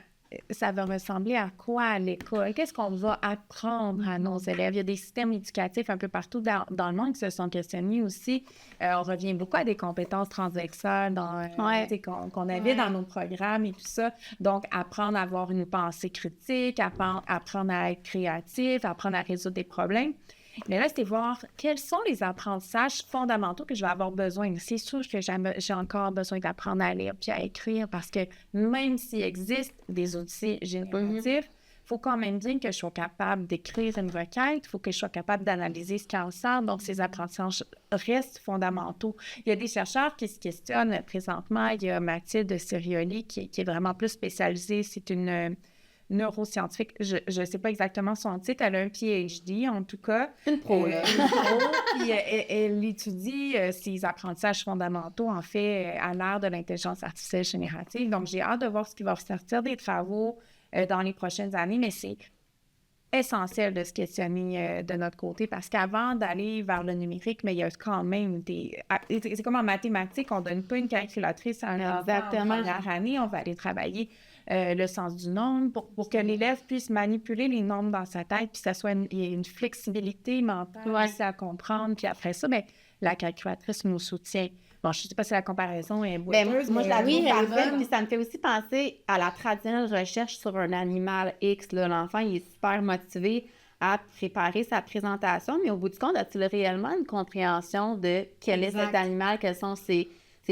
ça va ressembler à quoi à l'école? Qu'est-ce qu'on va apprendre à nos élèves? Il y a des systèmes éducatifs un peu partout dans le monde qui se sont questionnés aussi. On revient beaucoup à des compétences transversales qu'on avait dans nos programmes et tout ça. Donc, apprendre à avoir une pensée critique, apprendre à être créatif, apprendre à résoudre des problèmes. Mais là, c'est voir quels sont les apprentissages fondamentaux que je vais avoir besoin. C'est sûr que j'ai encore besoin d'apprendre à lire puis à écrire parce que même s'il existe des outils génératifs, il faut quand même dire que je sois capable d'écrire une requête, il faut que je sois capable d'analyser ce qu'il en sort. Donc, ces apprentissages restent fondamentaux. Il y a des chercheurs qui se questionnent présentement. Il y a Mathilde Sirioli qui est vraiment plus spécialisée. C'est une neuroscientifique, je ne sais pas exactement son titre, elle a un PhD en tout cas. Une pro, là. Une pro, puis elle étudie ces apprentissages fondamentaux, en fait, à l'ère de l'intelligence artificielle générative. Donc, j'ai hâte de voir ce qui va ressortir des travaux dans les prochaines années, mais c'est essentiel de se questionner de notre côté parce qu'avant d'aller vers le numérique, mais il y a quand même c'est comme en mathématiques, on ne donne pas une calculatrice à un enfant en première année, on va aller travailler le sens du nombre pour que l'élève puisse manipuler les nombres dans sa tête, puis ça soit une flexibilité mentale aussi à comprendre. Puis après ça, bien, la calculatrice nous soutient. Bon, je sais pas si la comparaison est Ben, boiteuse, moi, je la oui, trouve elle est parfaite, bonne. puis ça me fait aussi penser à la traditionnelle recherche sur un animal X. Là. L'enfant, il est super motivé à préparer sa présentation, mais au bout du compte, a-t-il réellement une compréhension de quel est cet Exact. animal, quelles sont ses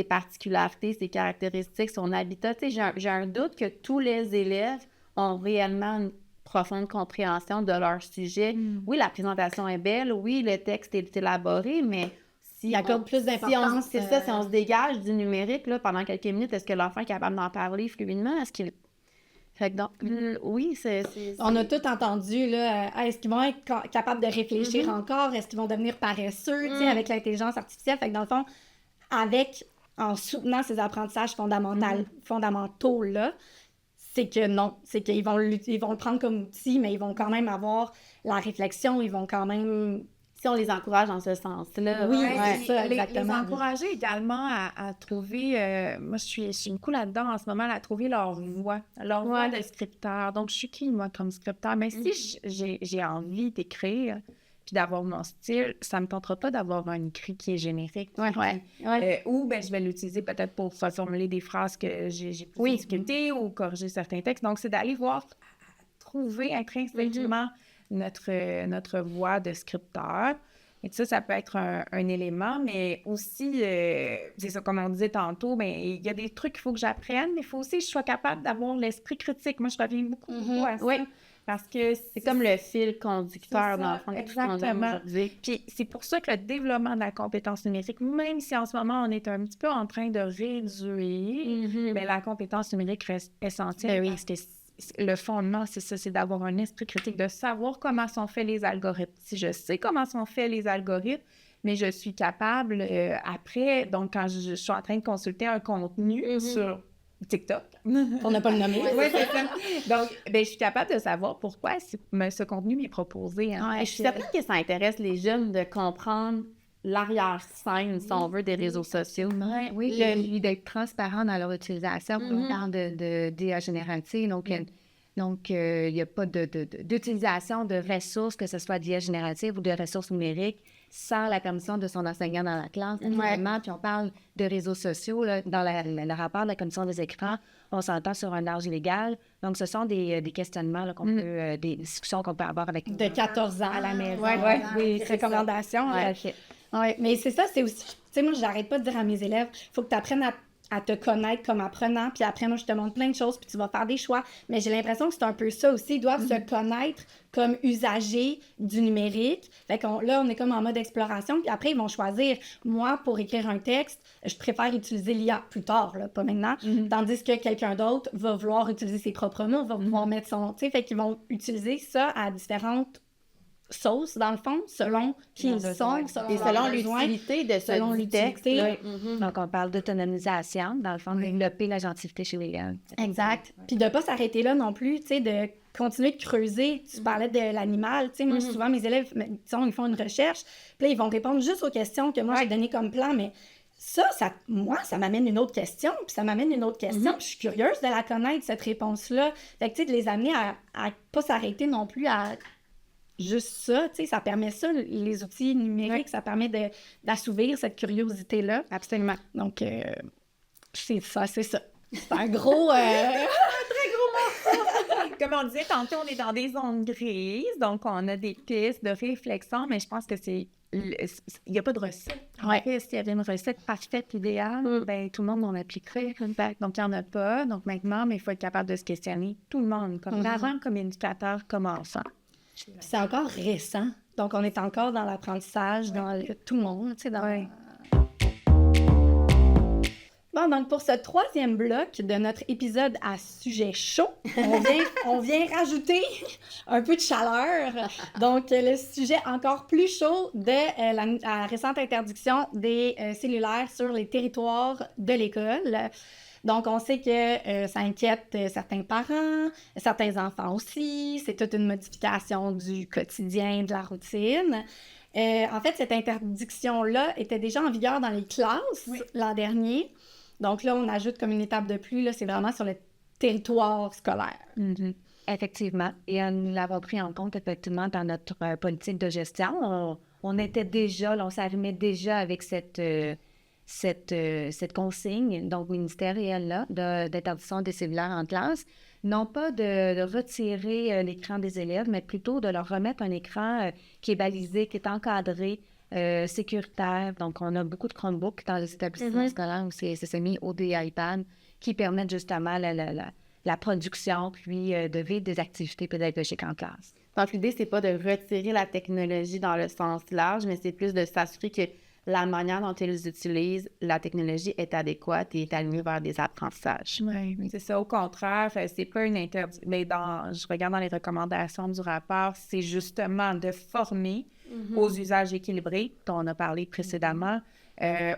particularités, ses caractéristiques, son habitat? Tu sais, j'ai un doute que tous les élèves ont réellement une profonde compréhension de leur sujet. Oui, la présentation est belle, oui, le texte est élaboré, mais si Il accorde plus d'importance, c'est ça, si on se dégage du numérique là, pendant quelques minutes, est-ce que l'enfant est capable d'en parler fluidement? Est-ce qu'il... Fait que donc, oui, On a tout entendu, là, est-ce qu'ils vont être capables de réfléchir encore? Est-ce qu'ils vont devenir paresseux, tu sais, avec l'intelligence artificielle? Fait que dans le fond, en soutenant ces apprentissages fondamentaux, là, c'est que non, c'est qu'ils vont le prendre comme outil, mais ils vont quand même avoir la réflexion, ils vont quand même... si on les encourage dans ce sens-là. Oui, ouais. c'est ça, Les exactement. encourager également à trouver, moi je suis beaucoup là-dedans en ce moment, à trouver leur voix de scripteur. Donc, je suis qui, moi, comme scripteur? Mais si j'ai envie d'écrire puis d'avoir mon style, ça me tentera pas d'avoir un écrit qui est générique. Ou ben, je vais l'utiliser peut-être pour formuler des phrases que j'ai plus de difficulté ou corriger certains textes. Donc, c'est d'aller voir, trouver intrinsèquement notre voix de scripteur. Et ça peut être un élément, mais aussi, c'est ça, comme on disait tantôt, mais il y a des trucs qu'il faut que j'apprenne, mais il faut aussi que je sois capable d'avoir l'esprit critique. Moi, je reviens beaucoup à ça. Oui. Parce que c'est comme le fil conducteur dans le fond. Exactement. Puis c'est pour ça que le développement de la compétence numérique, même si en ce moment on est un petit peu en train de réduire, mais la compétence numérique reste essentielle parce que le fondement, c'est ça, c'est d'avoir un esprit critique, de savoir comment sont faits les algorithmes. Si je sais comment sont faits les algorithmes, mais je suis capable, après, donc quand je suis en train de consulter un contenu sur TikTok. Pour ne pas le nommer. Oui, c'est ça. Donc, ben, je suis capable de savoir pourquoi ce contenu m'est proposé. Hein. Ouais, je suis certaine que ça intéresse les jeunes de comprendre l'arrière-scène, si on veut, des réseaux sociaux. Oui, puis d'être transparent dans leur utilisation. On parle de d'IA générative, donc il n'y a pas d'utilisation de ressources, que ce soit d'IA générative ou de ressources numériques, sans la permission de son enseignant dans la classe. Vraiment, puis on parle de réseaux sociaux. Là, dans le rapport de la commission des écrans, on s'entend sur un âge illégal. Donc, ce sont des questionnements là, qu'on peut, des discussions qu'on peut avoir avec... De 14 ans. À la maison. Des recommandations. Mais c'est ça, c'est aussi... Tu sais, moi, j'arrête pas de dire à mes élèves, il faut que tu apprennes à te connaître comme apprenant, puis après, moi, je te montre plein de choses, puis tu vas faire des choix. Mais j'ai l'impression que c'est un peu ça aussi. Ils doivent se connaître comme usagers du numérique. Fait qu'on, là, on est comme en mode exploration, puis après, ils vont choisir. Moi, pour écrire un texte, je préfère utiliser l'IA plus tard, là, pas maintenant. Tandis que quelqu'un d'autre va vouloir utiliser ses propres mots, va vouloir mettre son... Tu sais, fait qu'ils vont utiliser ça à différentes sauces, dans le fond, selon qui ils sont, et selon l'utilité de ce texte. Donc, on parle d'autonomisation, dans le fond, de développer l'agentivité chez les jeunes. Exact. Puis de pas s'arrêter là non plus, tu sais, de continuer de creuser. Tu parlais de l'animal, tu sais, moi, souvent, mes élèves, disons, ils font une recherche, puis là, ils vont répondre juste aux questions que moi, j'ai données comme plan, mais ça, moi, ça m'amène une autre question, puis ça m'amène une autre question, puis je suis curieuse de la connaître, cette réponse-là. Fait que, tu sais, de les amener à pas s'arrêter non plus à... Juste ça, tu sais, ça permet ça, les outils numériques, ça permet d'assouvir cette curiosité-là. Absolument. Donc, c'est ça. C'est un gros... Comme on disait tantôt, on est dans des zones grises, donc on a des pistes de réflexion, mais je pense que il n'y a pas de recette. En fait, s'il y avait une recette parfaite, idéale, ben tout le monde en appliquerait. Donc, il n'y en a pas. Donc, maintenant, mais il faut être capable de se questionner. Tout le monde, comme parent, comme éducateur, comme enfant. C'est encore récent. Donc, on est encore dans l'apprentissage, dans tout le monde, tu sais, Bon, donc pour ce troisième bloc de notre épisode à sujet chaud, on vient rajouter un peu de chaleur. Donc, le sujet encore plus chaud de la récente interdiction des cellulaires sur les territoires de l'école. Donc, on sait que ça inquiète certains parents, certains enfants aussi. C'est toute une modification du quotidien, de la routine. En fait, cette interdiction-là était déjà en vigueur dans les classes l'an dernier. Donc là, on ajoute comme une étape de plus, là, c'est vraiment sur le territoire scolaire. Effectivement. Et nous l'avons pris en compte, effectivement, dans notre politique de gestion. On était déjà, là, on s'arrimait déjà avec cette consigne, donc ministérielle-là, d'interdiction des cellulaires en classe, non pas de retirer l'écran des élèves, mais plutôt de leur remettre un écran qui est balisé, qui est encadré, sécuritaire. Donc, on a beaucoup de Chromebooks dans les établissements scolaires où c'est mis au des iPads qui permettent justement la production, puis de vivre des activités pédagogiques en classe. Donc, l'idée, c'est pas de retirer la technologie dans le sens large, mais c'est plus de s'assurer que la manière dont ils utilisent la technologie est adéquate et est alignée vers des apprentissages. Oui, c'est ça. Au contraire, c'est pas une interdiction. Mais je regarde dans les recommandations du rapport, c'est justement de former aux usages équilibrés, dont on a parlé précédemment,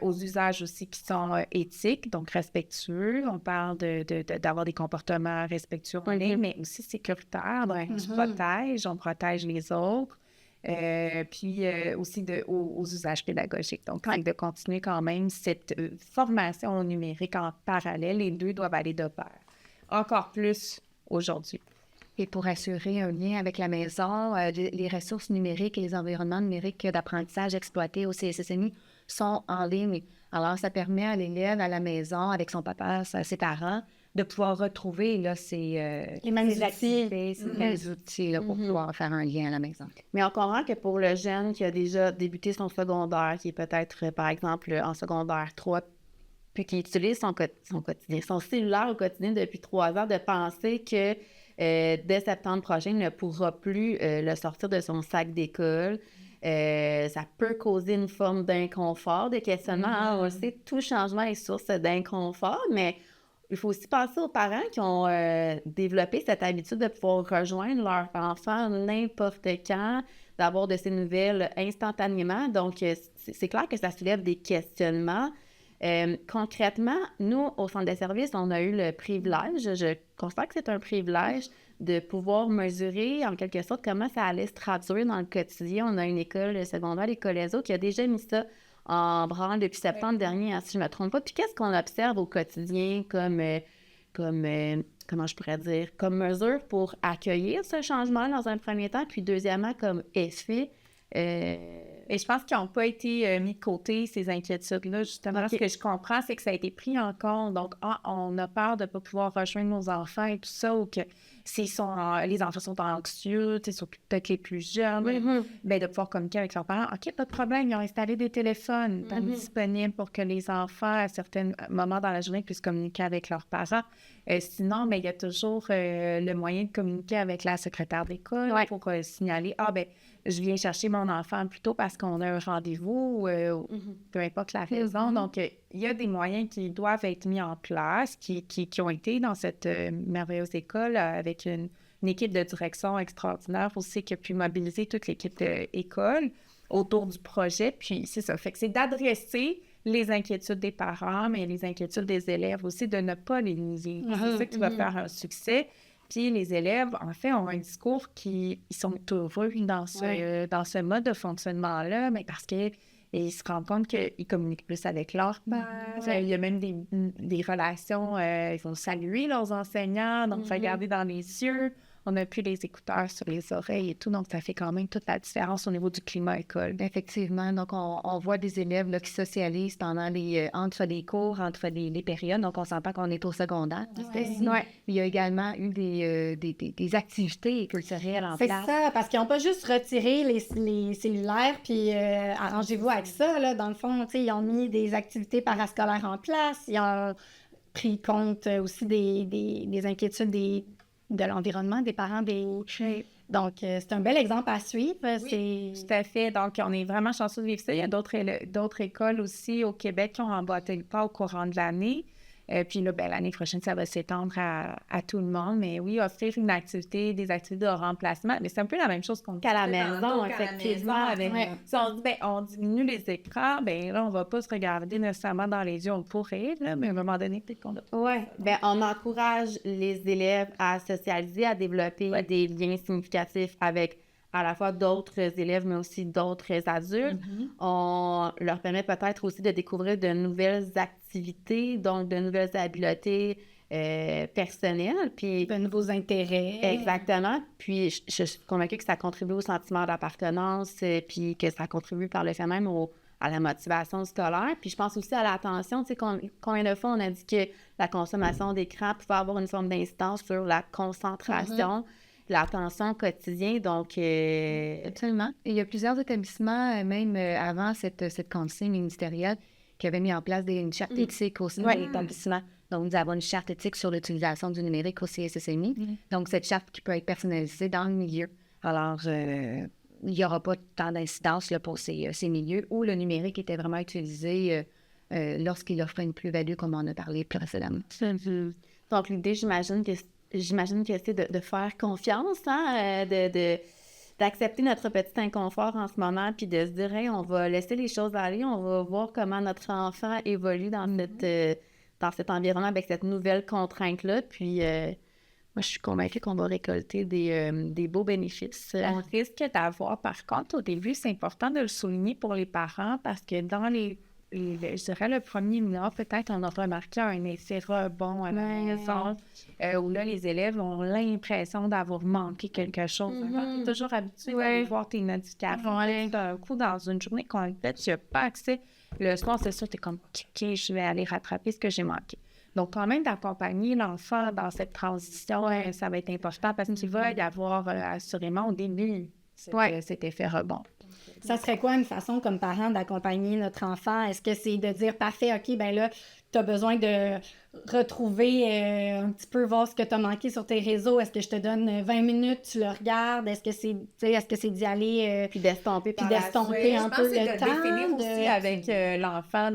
aux usages aussi qui sont éthiques, donc respectueux. On parle d'avoir des comportements respectueux, mais aussi sécuritaires. Donc, on protège les autres. Puis aussi aux usages pédagogiques. Donc, de continuer quand même cette formation numérique en parallèle, les deux doivent aller de pair. Encore plus aujourd'hui. Et pour assurer un lien avec la maison, les ressources numériques et les environnements numériques d'apprentissage exploités au CSSMI sont en ligne. Alors, ça permet à l'élève à la maison, avec son papa, ses parents, de pouvoir retrouver là, les mêmes activités, ces mêmes outils là, pour pouvoir faire un lien à la maison. Mais on comprend que pour le jeune qui a déjà débuté son secondaire, qui est peut-être, par exemple, en secondaire 3, puis qui utilise son quotidien, son cellulaire au quotidien depuis 3 ans, de penser que dès septembre prochain, il ne pourra plus le sortir de son sac d'école. Ça peut causer une forme d'inconfort, de questionnement. On le sait, tout changement est source d'inconfort, mais il faut aussi penser aux parents qui ont développé cette habitude de pouvoir rejoindre leur enfant n'importe quand, d'avoir de ces nouvelles instantanément. Donc, c'est clair que ça soulève des questionnements. Concrètement, nous, au centre de services, on a eu le privilège, je considère que c'est un privilège, de pouvoir mesurer en quelque sorte comment ça allait se traduire dans le quotidien. On a une école secondaire, l'école ESO, qui a déjà mis ça en branle depuis septembre dernier, hein, si je ne me trompe pas. Puis qu'est-ce qu'on observe au quotidien comme comment je pourrais dire, comme mesure pour accueillir ce changement dans un premier temps, puis deuxièmement, comme effet. Et je pense qu'ils n'ont pas été mis de côté, ces inquiétudes-là. Justement, ce que je comprends, c'est que ça a été pris en compte. Donc, on a peur de ne pas pouvoir rejoindre nos enfants et tout ça, ou que les enfants sont anxieux, surtout peut-être les plus jeunes, de pouvoir communiquer avec leurs parents. OK, pas de problème, ils ont installé des téléphones disponibles pour que les enfants, à certains moments dans la journée, puissent communiquer avec leurs parents. Sinon, il y a toujours le moyen de communiquer avec la secrétaire d'école pour signaler, je viens chercher mon enfant plus tôt parce qu'on a un rendez-vous, peu importe la raison. Donc, il y a des moyens qui doivent être mis en place, qui ont été dans cette merveilleuse école avec une équipe de direction extraordinaire aussi qui a pu mobiliser toute l'équipe d'école autour du projet. Puis, c'est ça. Fait que c'est d'adresser les inquiétudes des parents, mais les inquiétudes des élèves aussi, de ne pas les nier. C'est ça qui va faire un succès. Puis les élèves, en fait, ont un discours ils sont heureux dans ce mode de fonctionnement-là, mais parce qu'ils se rendent compte qu'ils communiquent plus avec leurs pères. Il y a même des relations, ils vont saluer leurs enseignants, donc regarder dans les yeux. On n'a plus les écouteurs sur les oreilles et tout, donc ça fait quand même toute la différence au niveau du climat école. Effectivement, donc on voit des élèves là, qui socialisent entre les cours, entre les périodes, donc on ne sent pas qu'on est au secondaire. Il y a également eu des activités culturelles en place. C'est ça, parce qu'ils n'ont pas juste retiré les cellulaires, puis arrangez-vous avec ça, là. Dans le fond, ils ont mis des activités parascolaires en place, ils ont pris compte aussi des inquiétudes de l'environnement, des parents, Donc, c'est un bel exemple à suivre. Oui, tout à fait. Donc, on est vraiment chanceux de vivre ça. Il y a d'autres écoles aussi au Québec qui ont emboîté le pas au courant de l'année. Puis là, l'année prochaine, ça va s'étendre à tout le monde. Mais oui, offrir des activités de remplacement. Mais c'est un peu la même chose qu'à la maison, effectivement. Si on dit, on diminue les écrans, là, on va pas se regarder nécessairement dans les yeux. On pourrait, là, mais à un moment donné, peut-être qu'on a pas. Oui, on encourage les élèves à socialiser, à développer des liens significatifs avec à la fois d'autres élèves, mais aussi d'autres adultes. On leur permet peut-être aussi de découvrir de nouvelles activités, donc de nouvelles habiletés personnelles. Puis de nouveaux intérêts. Exactement. Puis je suis convaincue que ça contribue au sentiment d'appartenance, puis que ça contribue par le fait même à la motivation scolaire. Puis je pense aussi à l'attention. Tu sais, combien de fois on a dit que la consommation d'écran pouvait avoir une forme d'incidence sur la concentration, l'attention quotidienne. Donc, Absolument. Et il y a plusieurs établissements, même avant cette consigne ministérielle, qui avaient mis en place une charte éthique aussi dans l'établissement. Donc, nous avons une charte éthique sur l'utilisation du numérique au CSSMI. Donc, cette charte qui peut être personnalisée dans le milieu. Alors, il n'y aura pas tant d'incidence là, pour ces milieux où le numérique était vraiment utilisé lorsqu'il offrait une plus-value, comme on a parlé précédemment. Donc, l'idée, j'imagine que c'est de faire confiance, hein, d'accepter notre petit inconfort en ce moment, puis de se dire, hey, on va laisser les choses aller, on va voir comment notre enfant évolue dans cet environnement avec cette nouvelle contrainte-là. Puis, moi, je suis convaincue qu'on va récolter des beaux bénéfices. On risque d'avoir, par contre, au début, c'est important de le souligner pour les parents parce que dans je dirais le premier mois, peut-être on a remarqué un effet rebond à la maison où là, les élèves ont l'impression d'avoir manqué quelque chose. Tu es toujours habitué à voir tes notifications. D'un coup, dans une journée complète, tu n'as pas accès. Le soir, c'est sûr, tu es comme « OK, je vais aller rattraper ce que j'ai manqué ». Donc, quand même, d'accompagner l'enfant dans cette transition, ça va être important parce qu'il va y avoir assurément au début cet effet rebond. Ça serait quoi une façon comme parent d'accompagner notre enfant? Est-ce que c'est de dire, parfait, OK, ben là, tu as besoin de retrouver un petit peu, voir ce que tu as manqué sur tes réseaux. Est-ce que je te donne 20 minutes, tu le regardes? Est-ce que c'est d'y aller... puis d'estomper un peu le temps? Définir aussi avec l'enfant,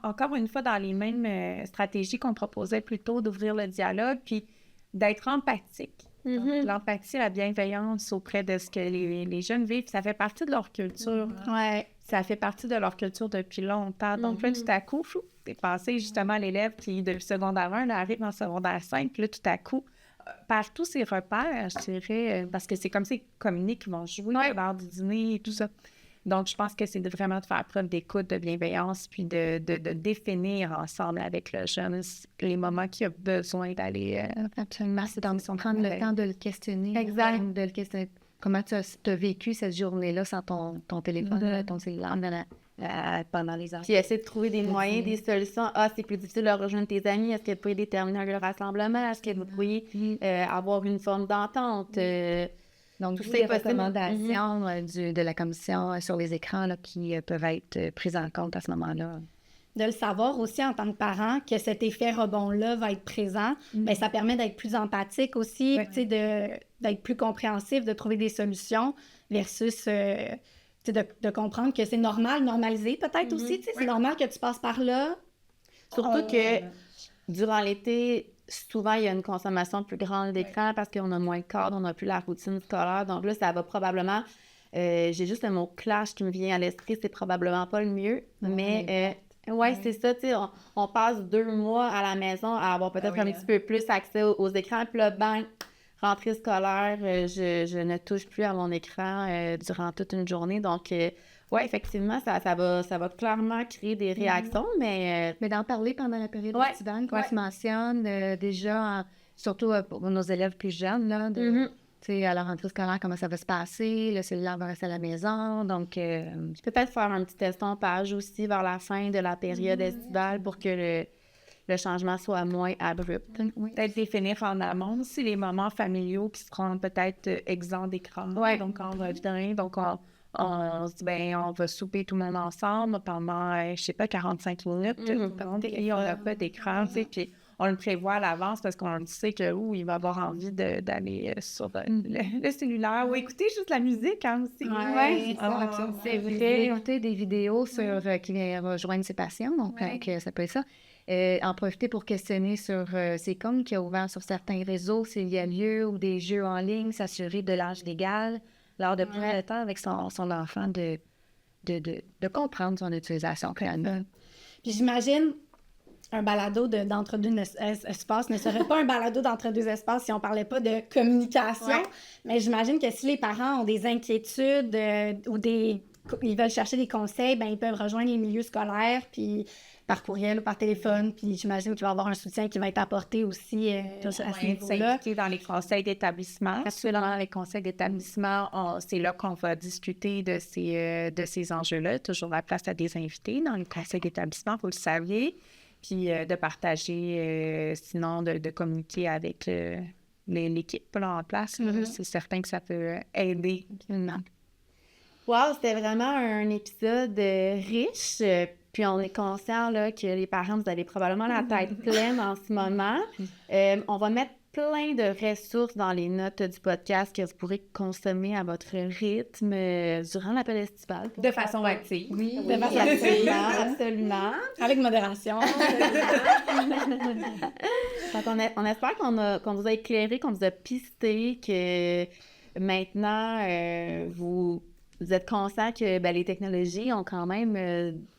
encore une fois, dans les mêmes stratégies qu'on proposait plus tôt, d'ouvrir le dialogue, puis d'être empathique. Donc, l'empathie, la bienveillance auprès de ce que les jeunes vivent, ça fait partie de leur culture. Ça fait partie de leur culture depuis longtemps. Donc là, tout à coup, c'est passé justement à l'élève qui, de secondaire 1, là, arrive en secondaire 5, puis là, tout à coup, par tous ces repères, je dirais, parce que c'est comme ces communiques qui vont jouer lors du dîner et tout ça. Donc, je pense que c'est vraiment de faire preuve d'écoute, de bienveillance, puis de définir ensemble avec le jeune les moments qu'il a besoin d'aller... Absolument, c'est prendre le temps de le questionner. Exact. De le questionner. Comment tu as vécu cette journée-là sans ton téléphone, ton cellulaire pendant les heures? Puis essayer de trouver des moyens, des solutions. Ah, c'est plus difficile de rejoindre tes amis. Est-ce que vous pouvez déterminer un rassemblement? Est-ce que vous pourriez avoir une forme d'entente? Donc, toutes les recommandations de la commission sur les écrans là, qui peuvent être prises en compte à ce moment-là. De le savoir aussi en tant que parent que cet effet rebond-là va être présent, bien, ça permet d'être plus empathique aussi, d'être plus compréhensif, de trouver des solutions versus de comprendre que c'est normal, normaliser peut-être aussi. C'est normal que tu passes par là. Surtout que durant l'été, souvent, il y a une consommation plus grande d'écran parce qu'on a moins de cadre, on n'a plus la routine scolaire. Donc là, ça va probablement... j'ai juste le mot « clash » qui me vient à l'esprit, c'est probablement pas le mieux, mais... c'est ça, tu sais, on passe 2 mois à la maison à avoir peut-être un petit peu plus accès aux écrans, puis là, rentrée scolaire, je ne touche plus à mon écran durant toute une journée, donc... effectivement, ça va clairement créer des réactions, mais d'en parler pendant la période estivale, qu'on se mentionne déjà, surtout pour nos élèves plus jeunes, là, à la rentrée scolaire, comment ça va se passer, le cellulaire va rester à la maison, donc... peut-être faire un petit estompage aussi vers la fin de la période estivale pour que le changement soit moins abrupt. Peut-être définir en amont aussi les moments familiaux qui seront peut-être exempts d'écran. Donc, on revient, donc on se dit, on va souper tout le monde ensemble pendant, je sais pas, 45 minutes, et on n'a pas d'écran, tu sais, puis on le prévoit à l'avance parce qu'on sait qu'il va avoir envie d'aller sur le cellulaire ou écouter juste la musique, aussi. C'est vrai. Écouter des vidéos sur qui rejoignent ses passions, donc ça peut être ça. En profiter pour questionner sur ses comptes qu'il a ouverts sur certains réseaux, s'il y a lieu ou des jeux en ligne, s'assurer de l'âge légal, lors de prendre le temps avec son enfant de comprendre son utilisation. Puis j'imagine, un balado d'entre-deux espaces ne serait pas un balado d'entre-deux espaces si on ne parlait pas de communication. Mais j'imagine que si les parents ont des inquiétudes ou des ils veulent chercher des conseils, ben ils peuvent rejoindre les milieux scolaires, puis par courriel ou par téléphone, puis j'imagine qu'il va y avoir un soutien qui va être apporté aussi à ce niveau-là. S'impliquer dans les conseils d'établissement. Parce que dans les conseils d'établissement, c'est là qu'on va discuter de ces enjeux-là. Toujours la place à des invités dans les conseils d'établissement, vous le saviez. Puis de partager, sinon de communiquer avec l'équipe là, en place. C'est certain que ça peut aider. Wow, c'était vraiment un épisode riche. Puis on est conscient là, que les parents, vous avez probablement la tête pleine en ce moment. On va mettre plein de ressources dans les notes du podcast que vous pourrez consommer à votre rythme durant l'appel estival. De façon active. Oui, de façon active. Absolument. Avec modération. On espère qu'on vous a éclairé, qu'on vous a pisté, que maintenant, vous êtes conscient que les technologies ont quand même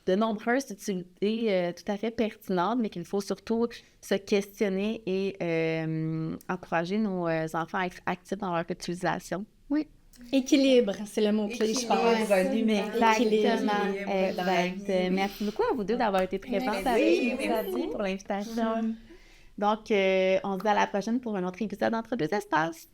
de nombreuses utilités tout à fait pertinentes, mais qu'il faut surtout se questionner et encourager nos enfants à être actifs dans leur utilisation. Oui. Équilibre, c'est le mot-clé, je pense. Exactement. Exact. Merci beaucoup à vous deux d'avoir été présentes avec nous. Merci pour l'invitation. Donc, on se dit à la prochaine pour un autre épisode d'Entre deux espaces.